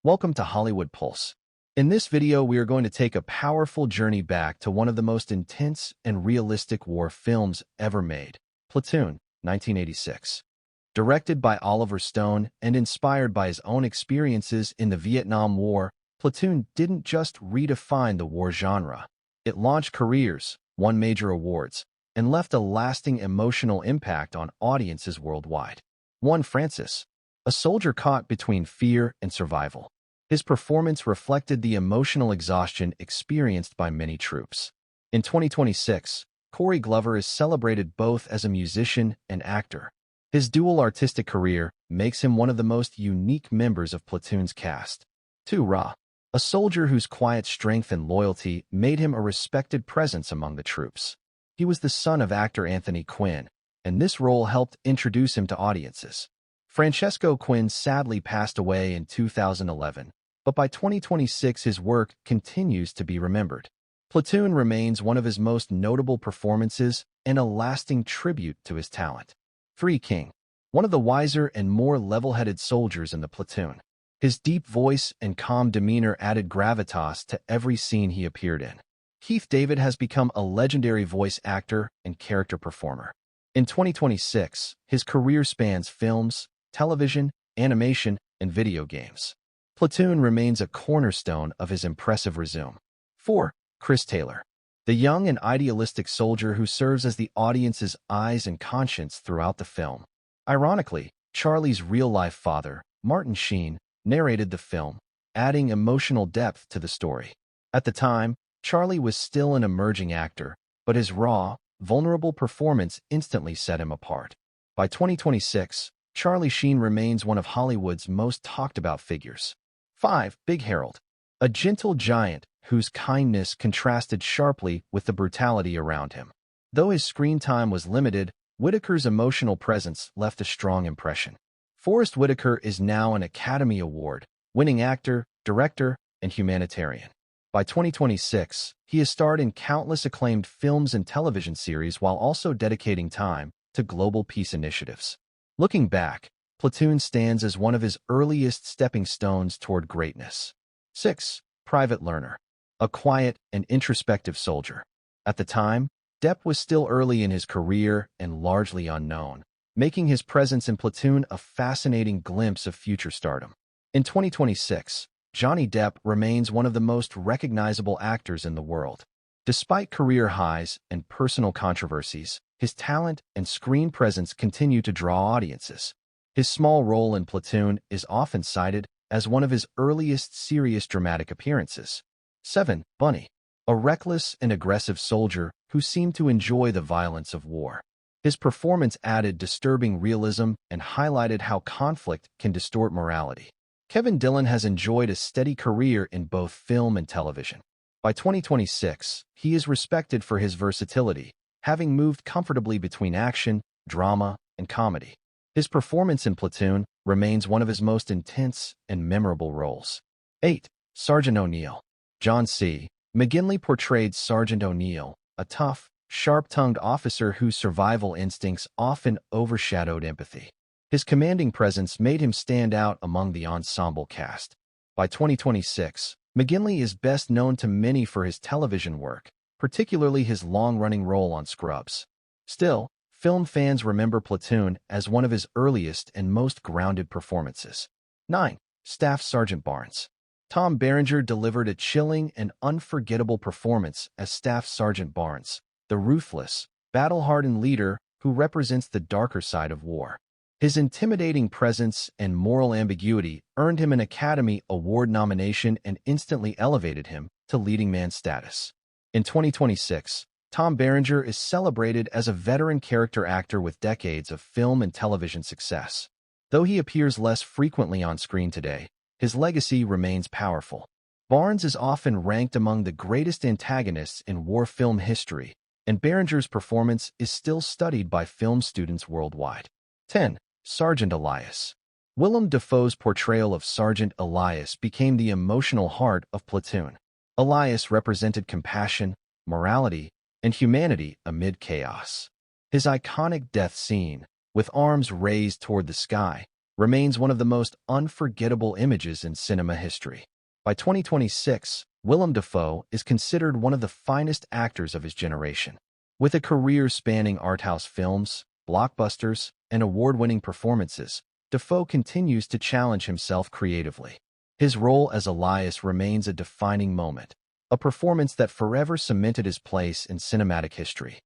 Welcome to Hollywood Pulse. In this video, we are going to take a powerful journey back to one of the most intense and realistic war films ever made, Platoon, 1986. Directed by Oliver Stone and inspired by his own experiences in the Vietnam War, Platoon didn't just redefine the war genre. It launched careers, won major awards, and left a lasting emotional impact on audiences worldwide. 1. Francis, a soldier caught between fear and survival. His performance reflected the emotional exhaustion experienced by many troops. In 2026, Corey Glover is celebrated both as a musician and actor. His dual artistic career makes him one of the most unique members of Platoon's cast. 2. Ra, a soldier whose quiet strength and loyalty made him a respected presence among the troops. He was the son of actor Anthony Quinn, and this role helped introduce him to audiences. Francesco Quinn sadly passed away in 2011, but by 2026 his work continues to be remembered. Platoon remains one of his most notable performances and a lasting tribute to his talent. 3. King, one of the wiser and more level-headed soldiers in the platoon. His deep voice and calm demeanor added gravitas to every scene he appeared in. Keith David has become a legendary voice actor and character performer. In 2026, his career spans films, television, animation, and video games. Platoon remains a cornerstone of his impressive resume. 4. Chris Taylor, the young and idealistic soldier who serves as the audience's eyes and conscience throughout the film. Ironically, Charlie's real-life father, Martin Sheen, narrated the film, adding emotional depth to the story. At the time, Charlie was still an emerging actor, but his raw, vulnerable performance instantly set him apart. By 2026, Charlie Sheen remains one of Hollywood's most talked-about figures. 5. Big Harold, a gentle giant whose kindness contrasted sharply with the brutality around him. Though his screen time was limited, Whitaker's emotional presence left a strong impression. Forrest Whitaker is now an Academy Award-winning actor, director, and humanitarian. By 2026, he has starred in countless acclaimed films and television series while also dedicating time to global peace initiatives. Looking back, Platoon stands as one of his earliest stepping stones toward greatness. 6. Private Lerner, a quiet and introspective soldier. At the time, Depp was still early in his career and largely unknown, making his presence in Platoon a fascinating glimpse of future stardom. In 2026, Johnny Depp remains one of the most recognizable actors in the world. Despite career highs and personal controversies, his talent and screen presence continue to draw audiences. His small role in Platoon is often cited as one of his earliest serious dramatic appearances. 7. Bunny, a reckless and aggressive soldier who seemed to enjoy the violence of war. His performance added disturbing realism and highlighted how conflict can distort morality. Kevin Dillon has enjoyed a steady career in both film and television. By 2026, he is respected for his versatility, having moved comfortably between action, drama, and comedy. His performance in Platoon remains one of his most intense and memorable roles. 8. Sergeant O'Neill. John C. McGinley portrayed Sergeant O'Neill, a tough, sharp-tongued officer whose survival instincts often overshadowed empathy. His commanding presence made him stand out among the ensemble cast. By 2026, McGinley is best known to many for his television work, particularly his long-running role on Scrubs. Still, film fans remember Platoon as one of his earliest and most grounded performances. 9. Staff Sergeant Barnes. Tom Berenger delivered a chilling and unforgettable performance as Staff Sergeant Barnes, the ruthless, battle-hardened leader who represents the darker side of war. His intimidating presence and moral ambiguity earned him an Academy Award nomination and instantly elevated him to leading man status. In 2026, Tom Berenger is celebrated as a veteran character actor with decades of film and television success. Though he appears less frequently on screen today, his legacy remains powerful. Barnes is often ranked among the greatest antagonists in war film history, and Berenger's performance is still studied by film students worldwide. 10. Sergeant Elias. Willem Dafoe's portrayal of Sergeant Elias became the emotional heart of Platoon. Elias represented compassion, morality, and humanity amid chaos. His iconic death scene, with arms raised toward the sky, remains one of the most unforgettable images in cinema history. By 2026, Willem Dafoe is considered one of the finest actors of his generation. With a career spanning arthouse films, blockbusters, and award-winning performances, Dafoe continues to challenge himself creatively. His role as Elias remains a defining moment, a performance that forever cemented his place in cinematic history.